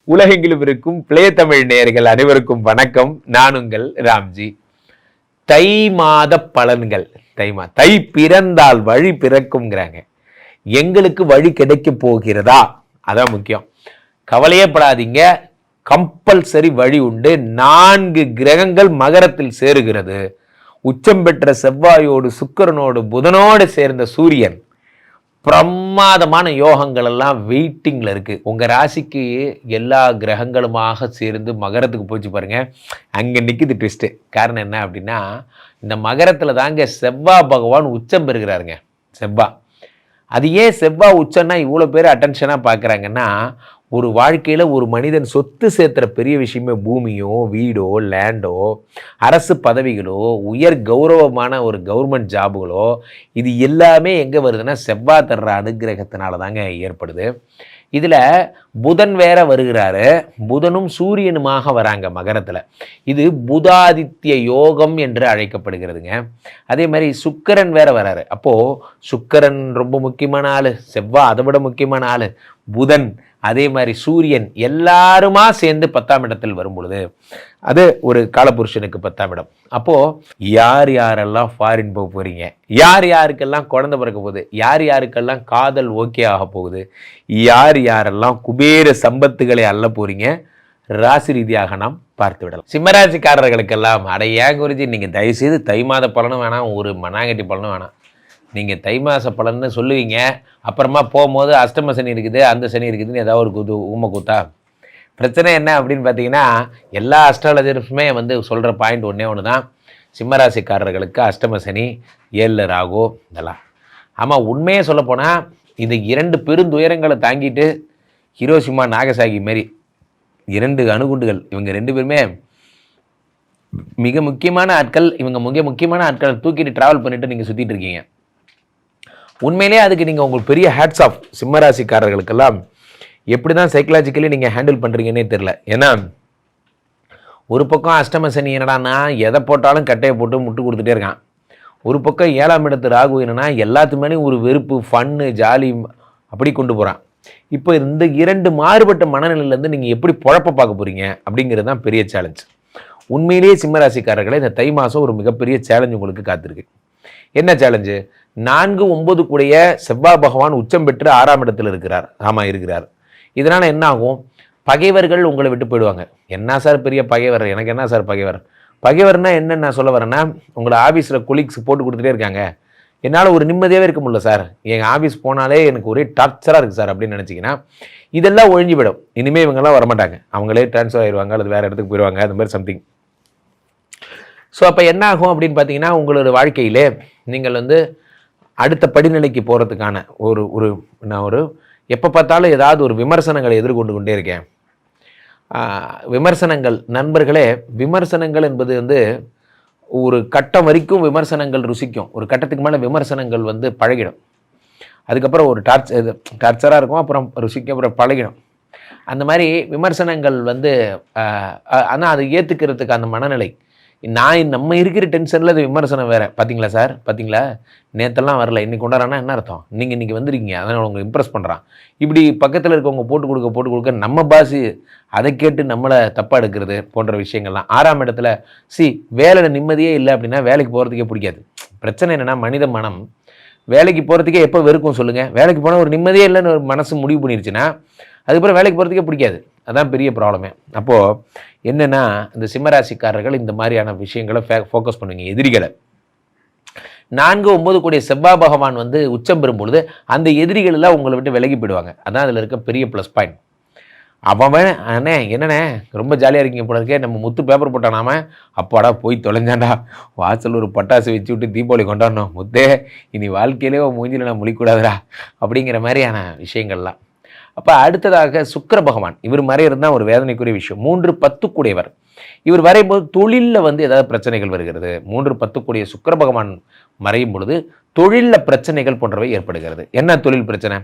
உலகெங்கிலும் இருக்கும் பிளே தமிழ் நேயர்கள் அனைவருக்கும் வணக்கம். நான் உங்கள் ராம்ஜி. தை மாத பலன்கள். தை பிறந்தால் வழி பிறக்கும்ங்கிறாங்க. எங்களுக்கு வழி கிடைக்க போகிறதா? அதான் முக்கியம். கவலையே படாதீங்க, கம்பல்சரி வழி உண்டு. 4 கிரகங்கள் மகரத்தில் சேருகிறது. உச்சம் பெற்ற செவ்வாயோடு சுக்கிரனோடு புதனோடு சேர்ந்த சூரியன் பிரமாதமான யோகங்கள் எல்லாம் வெயிட்டிங்கில் இருக்குது. உங்கள் ராசிக்கு எல்லா கிரகங்களுமாக சேர்ந்து மகரத்துக்கு போச்சு பாருங்க, அங்கே நிற்குது ட்விஸ்ட்டு. காரணம் என்ன அப்படின்னா, இந்த மகரத்தில் தாங்க செவ்வாய் பகவான் உச்சம் பெறுகிறாருங்க. அது ஏன் செவ்வாய் உச்சம்னா இவ்வளோ பேர் அட்டென்ஷனாக பார்க்குறாங்கன்னா, ஒரு வாழ்க்கையில் ஒரு மனிதன் சொத்து சேர்த்துற பெரிய விஷயமே பூமியோ வீடோ லேண்டோ அரசு பதவிகளோ உயர் கௌரவமான ஒரு கவர்மெண்ட் ஜாபுகளோ இது எல்லாமே எங்கே வருதுன்னா செவ்வாய் தர்ற அனுகிரகத்தினால தாங்க ஏற்படுது. இதில் புதன் வேற வருகிறாரு. புதனும் சூரியனுமாக வராங்க மகரத்தில். இது புதாதித்ய யோகம் என்று அழைக்கப்படுகிறதுங்க. அதே மாதிரி சுக்கிரன் வேற வராரு. அப்போது சுக்கிரன் ரொம்ப முக்கியமான ஆள், செவ்வாய் அதை விட முக்கியமான ஆள், புதன் அதே மாதிரி சூரியன் எல்லாருமா சேர்ந்து 10ஆம் இடத்தில் வரும் பொழுது அது ஒரு காலபுருஷனுக்கு 10ஆம் இடம். அப்போது யார் யாரெல்லாம் ஃபாரின் போக போகிறீங்க, யார் யாருக்கெல்லாம் குழந்தை பிறக்க போகுது, யார் யாருக்கெல்லாம் காதல் ஓகே ஆக போகுது, யார் யாரெல்லாம் குபேர சம்பத்துகளை அள்ள போகிறீங்க, ராசி ரீதியாக நாம் பார்த்து விடலாம். சிம்மராசிக்காரர்களுக்கெல்லாம் ஏன் குருஜி நீங்கள் தயவுசெய்து தை மாத பலனும் வேணாம், ஒரு மண்ணாங்கட்டி பலனும் வேணாம், நீங்கள் தை மாத பலன்னு சொல்லுவீங்க, அப்புறமா போகும்போது அஷ்டம சனி இருக்குது அந்த சனி இருக்குதுன்னு ஏதாவது ஒரு ஊமை கூத்தா. பிரச்சனை என்ன அப்படின்னு பார்த்தீங்கன்னா, எல்லா அஸ்ட்ராலஜர்ஸுமே சொல்கிற பாயிண்ட் ஒன்று தான், சிம்மராசிக்காரர்களுக்கு அஷ்டம சனி 7 ராகு இதெல்லாம். ஆமாம், உண்மையே சொல்லப்போனால் இந்த 2 பெருந்துயரங்களை தாங்கிட்டு ஹிரோஷிமா நாகசாகி மாரி 2 அணுகுண்டுகள், இவங்க 2 பேருமே மிக முக்கியமான ஆட்கள். இவங்க மிக முக்கியமான ஆட்களை தூக்கிட்டு ட்ராவல் பண்ணிவிட்டு நீங்கள் சுற்றிட்டு இருக்கீங்க. உண்மையிலே அதுக்கு நீங்கள் உங்களுக்கு பெரிய ஹேட்ஸ் ஆஃப். சிம்மராசிக்காரர்களுக்கெல்லாம் எப்படி தான் சைக்கலாஜிக்கலி நீங்கள் ஹேண்டில் பண்ணுறீங்கன்னே தெரில. ஏன்னா ஒரு பக்கம் அஷ்டம சனி என்னடான்னா எதை போட்டாலும் கட்டையை போட்டு முட்டு கொடுத்துட்டே இருக்கான். ஒரு பக்கம் 7ஆம் இடத்து ராகு என்னன்னா எல்லாத்துமே ஒரு வெறுப்பு, ஃபன்னு, ஜாலி அப்படி கொண்டு போகிறான். இப்போ இந்த 2 மாறுபட்ட மனநிலையிலேருந்து நீங்கள் எப்படி பொழப்ப பார்க்க போகிறீங்க அப்படிங்கிறது தான் பெரிய சேலஞ்ச். உண்மையிலேயே சிம்மராசிக்காரர்களை இந்த தை மாதம் ஒரு மிகப்பெரிய சேலஞ்ச் உங்களுக்கு காத்திருக்கு. என்ன சேலஞ்சு? 4, 9 கூடிய செவ்வாய் பகவான் உச்சம் பெற்று 6ஆம் இடத்தில் இருக்கிறார். ஆமாம், இருக்கிறார். இதனால் என்ன ஆகும்? பகைவர்கள் உங்களை விட்டு போயிடுவாங்க. என்ன சார் பெரிய பகைவர், எனக்கு என்ன சார் பகைவர்? பகைவர்னா என்னென்னு நான் சொல்ல வரேன்னா, உங்களை ஆஃபீஸில் கொலீக்ஸ் போட்டு கொடுத்துட்டே இருக்காங்க, என்னால் ஒரு நிம்மதியாகவே இருக்க முடியல சார், எங்கள் ஆஃபீஸ் போனாலே எனக்கு ஒரே டார்ச்சராக இருக்குது சார் அப்படின்னு நினச்சிங்கன்னா இதெல்லாம் ஒழிஞ்சு போயிடும். இனிமேல் இவங்கெல்லாம் வரமாட்டாங்க, அவங்களே ட்ரான்ஸ்ஃபர் ஆயிடுவாங்க அல்லது வேறு இடத்துக்கு போயிடுவாங்க, அந்த மாதிரி சம்திங். ஸோ அப்போ என்ன ஆகும் அப்படின்னு பார்த்தீங்கன்னா, உங்களோட வாழ்க்கையிலே நீங்கள் அடுத்த படிநிலைக்கு போகிறதுக்கான நான் எப்போ பார்த்தாலும் ஏதாவது ஒரு விமர்சனங்களை எதிர்கொண்டு கொண்டே இருக்கேன். விமர்சனங்கள் நண்பர்களே, விமர்சனங்கள் என்பது ஒரு கட்டம் வரைக்கும் விமர்சனங்கள் ருசிக்கும். ஒரு கட்டத்துக்கு மேலே விமர்சனங்கள் பழகிடும். அதுக்கப்புறம் ஒரு டார்ச்சராக இருக்கும், அப்புறம் ருசிக்கும், அப்புறம் பழகிடும். அந்த மாதிரி விமர்சனங்கள் ஆனால் அதை ஏற்றுக்கிறதுக்கு அந்த மனநிலை. நம்ம இருக்கிற டென்ஷனில் அது விமர்சனம் வேறு. பார்த்தீங்களா சார், பார்த்தீங்களா நேற்றெல்லாம் வரல, இன்றைக்கி கொண்டாடுறான்னா என்ன அர்த்தம்? நீங்கள் இன்றைக்கி வந்துருக்கீங்க, அதனால் அவங்க இம்ப்ரெஸ் பண்ணுறான். இப்படி பக்கத்தில் இருக்கவங்க போட்டு கொடுக்க நம்ம பாஸு அதை கேட்டு நம்மளை தப்பாக எடுக்கிறது போன்ற விஷயங்கள்லாம். 6ஆம் இடத்துல வேலை நிம்மதியே இல்லை அப்படின்னா வேலைக்கு போகிறதுக்கே பிடிக்காது. பிரச்சனை என்னென்னா, மனித மனம் வேலைக்கு போகிறதுக்கே எப்போ வெறுக்கும் சொல்லுங்கள்? வேலைக்கு போனால் ஒரு நிம்மதியே இல்லைன்னு ஒரு மனசு முடிவு பண்ணிருச்சுன்னா அதுக்கப்புறம் வேலைக்கு போகிறதுக்கே பிடிக்காது. அதான் பெரிய ப்ராப்ளமே. அப்போது என்னென்னா, இந்த சிம்மராசிக்காரர்கள் இந்த மாதிரியான விஷயங்களை ஃபோக்கஸ் பண்ணுவீங்க. எதிரிகளை 4, 9 கூடிய செவ்வாய் பகவான் உச்சம் பெறும் பொழுது அந்த எதிரிகள் எல்லாம் உங்களை விட்டு விலகி போயிடுவாங்க. அதான் அதில் இருக்க பெரிய ப்ளஸ் பாயிண்ட். அவன் அண்ணே என்னண்ணே ரொம்ப ஜாலியாக இருக்கீங்க போல இருக்கே, நம்ம முத்து பேப்பர் போட்டானாம, அப்பாடா போய் தொலைஞ்சாண்டா, வாசல் ஒரு பட்டாசு வச்சு விட்டு தீபாவளி கொண்டாடணும், முத்தே இனி வாழ்க்கையிலே மூஞ்சில் நான் முழிக்கூடாதுடா அப்படிங்கிற மாதிரியான விஷயங்கள்லாம். அப்போ அடுத்ததாக சுக்கிர பகவான் இவர் மறையிறது ஒரு வேதனைக்குரிய விஷயம். 3, 10 கூடியவர். இவர் வரையும்போது தொழிலில் ஏதாவது பிரச்சனைகள் வருகிறது. 3, 10 கூடிய சுக்கிர பகவான் மறையும் பொழுது தொழிலில் பிரச்சனைகள் போன்றவை ஏற்படுகிறது. என்ன தொழில் பிரச்சனை?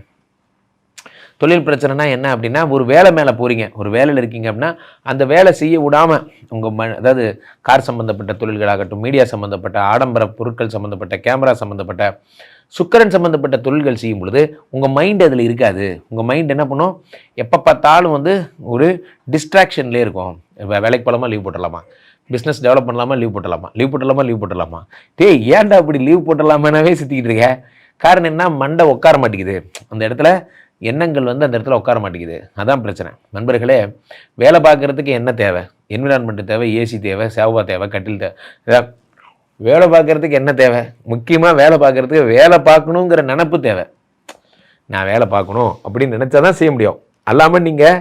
தொழில் பிரச்சனைனா என்ன அப்படின்னா, ஒரு வேலை மேலே போகிறீங்க, ஒரு வேலையில் இருக்கீங்க அப்படின்னா அந்த வேலை செய்ய விடாமல் உங்கள் அதாவது கார் சம்மந்தப்பட்ட தொழில்களாகட்டும், மீடியா சம்மந்தப்பட்ட ஆடம்பர பொருட்கள் சம்மந்தப்பட்ட, கேமரா சம்மந்தப்பட்ட, சுக்கரன் சம்மந்தப்பட்ட தொழில்கள் செய்யும் பொழுது உங்கள் மைண்ட் அதில் இருக்காது. உங்கள் மைண்ட் என்ன பண்ணும், எப்போ பார்த்தாலும் வந்து ஒரு டிஸ்ட்ராக்ஷன்லேயே இருக்கும். வேலைக்கு போகலாமா, லீவ் போட்டுடலாமா, பிஸ்னஸ் டெவலப் பண்ணலாமா, லீவ் போட்டலாமா, லீவ் போட்டலாமா. ஏன்டா அப்படி லீவ் போட்டலாமானாவே சுற்றிக்கிட்டு இருக்க. காரணம் என்ன, மண்டை உட்கார மாட்டேங்குது. அந்த இடத்துல எண்ணங்கள் வந்து அந்த இடத்துல உட்கார மாட்டேங்குது. அதான் பிரச்சனை. நண்பர்களே, வேலை பார்க்குறதுக்கு என்ன தேவை? என்விரான்மெண்ட்டு தேவை, ஏசி தேவை, சேவா தேவை, கட்டில் தேவை. வேலை பார்க்குறதுக்கு என்ன தேவை? முக்கியமாக வேலை பார்க்குறதுக்கு வேலை பார்க்கணுங்கிற நினப்பு தேவை. நான் வேலை பார்க்கணும் அப்படின்னு நினச்சா தான் செய்ய முடியும். அல்லாமல் நீங்கள்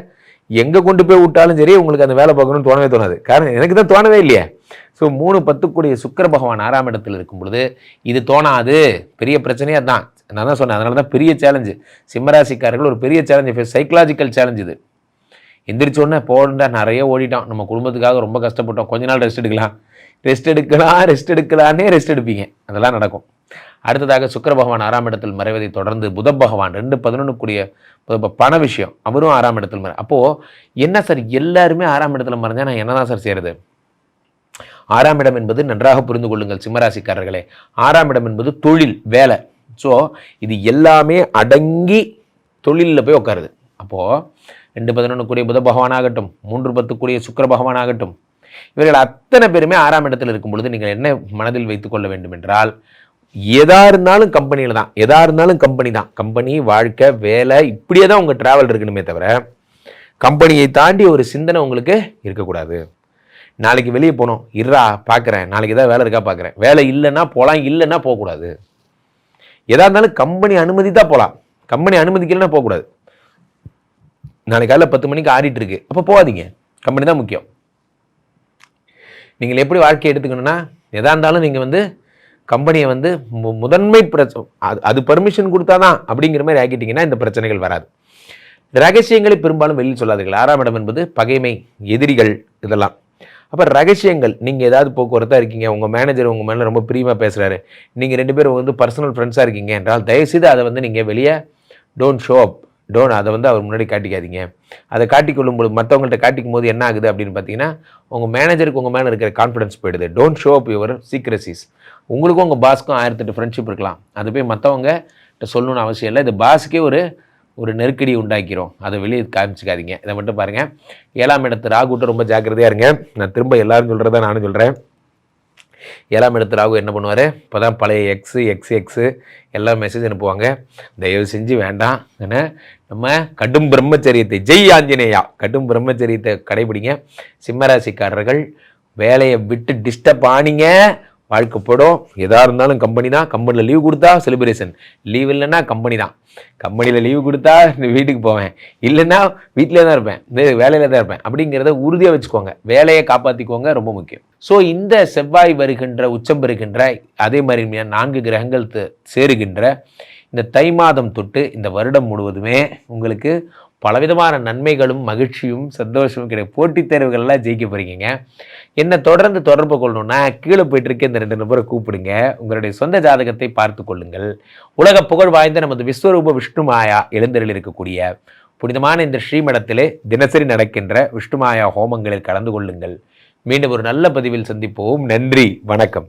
எங்கே கொண்டு போய் விட்டாலும் சரி உங்களுக்கு அந்த வேலை பார்க்கணும்னு தோணவே தோணாது. காரணம் எனக்கு தான் தோணவே இல்லையே. ஸோ 3-10 சுக்கிர பகவான் 6ஆம் இடத்தில் இருக்கும் பொழுது இது தோணாது. பெரிய பிரச்சனையாக தான் நான் தான் சொன்னேன். அதனால தான் பெரிய சேலஞ்சு. சிம்மராசிக்காரர்கள் ஒரு பெரிய சேலஞ்சு, சைக்கலாஜிக்கல் சேலஞ்சு இது. எந்திரிச்சோடனே போண்டா நிறைய ஓடிட்டோம், நம்ம குடும்பத்துக்காக ரொம்ப கஷ்டப்பட்டோம், கொஞ்ச நாள் ரெஸ்ட் எடுக்கலான்னே ரெஸ்ட் எடுப்பீங்க. அதெல்லாம் நடக்கும். அடுத்ததாக சுக்கிர பகவான் 6ஆம் இடத்தில் மறைவதை தொடர்ந்து புத பகவான் 2-11 பண விஷயம் அவரும் 6ஆம் இடத்தில் மறை. அப்போது என்ன சார், எல்லாருமே 6ஆம் இடத்துல மறைஞ்சா நான் என்ன தான் சார் செய்கிறது? 6ஆம் இடம் என்பது நன்றாக புரிந்து கொள்ளுங்கள் சிம்மராசிக்காரர்களே, 6ஆம் இடம் என்பது தொழில், வேலை. ஸோ இது எல்லாமே அடங்கி தொழிலில் போய் உட்காருது. அப்போது 2-11 புத பகவான் ஆகட்டும், 3-10 சுக்கிர பகவான் ஆகட்டும், இவர்கள் அத்தனை பேருமே 6ஆம் இடத்தில் இருக்கும் பொழுது நீங்கள் என்ன மனதில் வைத்துக் கொள்ள வேண்டும் என்றால், எதா இருந்தாலும் கம்பெனியில் தான், எதா இருந்தாலும் கம்பெனி தான். கம்பெனி, வாழ்க்கை, வேலை, இப்படியே தான் உங்கள் ட்ராவல் இருக்கணுமே தவிர கம்பெனியை தாண்டி ஒரு சிந்தனை உங்களுக்கு இருக்கக்கூடாது. நாளைக்கு வெளியே போகணும், இருறா பார்க்குறேன், நாளைக்கு ஏதாவது வேலை இருக்கா பார்க்குறேன், வேலை இல்லைன்னா போகலாம், இல்லைன்னா போகக்கூடாது. எதா இருந்தாலும் கம்பெனி அனுமதி தான் போகலாம், கம்பெனி அனுமதிக்கலைன்னா போகக்கூடாது. நாளைக்கு காலையில் 10 மணிக்கு ஆடிட்டு இருக்கு, அப்போ போகாதீங்க, கம்பெனி தான் முக்கியம். நீங்கள் எப்படி வாழ்க்கையை எடுத்துக்கணும்னா, எதா இருந்தாலும் நீங்கள் வந்து கம்பெனியை வந்து முதன்மை அது பர்மிஷன் கொடுத்தா தான் அப்படிங்கிற மாதிரி ஆக்கிட்டீங்கன்னா இந்த பிரச்சனைகள் வராது. ரகசியங்களை பெரும்பாலும் வெளியில் சொல்லாதீர்கள். 6ஆம் இடம் என்பது பகைமை, எதிரிகள், இதெல்லாம். அப்போ ரகசியங்கள், நீங்கள் ஏதாவது போக்குவரத்தாக இருக்கீங்க, உங்கள் மேனேஜர் உங்கள் மேலே ரொம்ப பிரியமாக பேசுகிறாரு, நீங்கள் 2 பேரும் வந்து பர்சனல் ஃப்ரெண்ட்ஸாக இருக்கீங்க என்றால் தயவுசெய்து அதை வந்து நீங்கள் வெளியே டோன்ட் ஷோ அப், அதை வந்து அவர் முன்னாடி காட்டிக்காதீங்க. அதை காட்டிக்கொள்ளும்போது மற்றவங்கள்ட்ட காட்டிக்கும் போது என்ன ஆகுது அப்படின்னு பார்த்தீங்கன்னா, உங்கள் மேனேஜருக்கு உங்கள் மேலே இருக்கிற கான்ஃபிடன்ஸ் போயிடுது. Don't show up your secrecies. உங்களுக்கும் உங்கள் பாஸ்க்கும் 1008 ஃப்ரெண்ட்ஷிப் இருக்கலாம், அது போய் மற்றவங்ககிட்ட சொல்லணும்னு அவசியம் இல்லை. இது பாஸுக்கே ஒரு நெருக்கடி உண்டாக்கிறோம், அதை வெளியே காமிச்சிக்காதீங்க. இதை மட்டும் பாருங்கள். 7ஆம் இடத்து ராகுட்ட ரொம்ப ஜாக்கிரதையாக இருங்க. நான் திரும்ப எல்லாரும் சொல்கிறத நானும் சொல்கிறேன். 7ஆம் இடத்து ராகு என்ன பண்ணுவார், இப்போ தான் பழைய எக்ஸு எல்லாம் மெசேஜ் அனுப்புவாங்க. தயவு செஞ்சு வேண்டாம். ஏன்னா நம்ம கடும் பிரம்மச்சரியத்தை, ஜெய் ஆஞ்சநேயா, கடும் பிரம்மச்சரியத்தை கடைபிடிங்க. சிம்மராசிக்காரர்கள் வேலையை விட்டு டிஸ்டர்ப் ஆனீங்க, வாழ்க்கைப்படும். எதாக இருந்தாலும் கம்பெனி தான். கம்பெனியில் லீவ் கொடுத்தா செலிப்ரேஷன், லீவ் இல்லைன்னா கம்பெனி தான். கம்பெனியில் லீவ் கொடுத்தா வீட்டுக்கு போவேன், இல்லைன்னா வீட்டிலே தான் இருப்பேன், வேலையில் தான் இருப்பேன் அப்படிங்கிறத உறுதியாக வச்சுக்கோங்க. வேலையை காப்பாற்றிக்கோங்க, ரொம்ப முக்கியம். ஸோ இந்த செவ்வாய் வருகின்ற, உச்சம் பெறுகின்ற, அதே மாதிரி 4 கிரகங்கள் சேருகின்ற இந்த தை மாதம் தொட்டு இந்த வருடம் முழுவதுமே உங்களுக்கு பலவிதமான நன்மைகளும் மகிழ்ச்சியும் சந்தோஷமும் கிடைக்கும். போட்டித் தேர்வுகள்லாம் ஜெயிக்க போகிறீங்க. என்னை தொடர்ந்து தொடர்பு கொள்ளணும்னா கீழே போயிட்டு இருக்க இந்த 2 நபரை கூப்பிடுங்க. உங்களுடைய சொந்த ஜாதகத்தை பார்த்து கொள்ளுங்கள். உலக புகழ் வாய்ந்த நமது விஸ்வரூப விஷ்ணுமாயா எழுந்தருளில் இருக்கக்கூடிய புனிதமான இந்த ஸ்ரீமடத்திலே தினசரி நடக்கின்ற விஷ்ணுமாயா ஹோமங்களில் கலந்து கொள்ளுங்கள். மீண்டும் ஒரு நல்ல பதிவில் சந்திப்போம். நன்றி, வணக்கம்.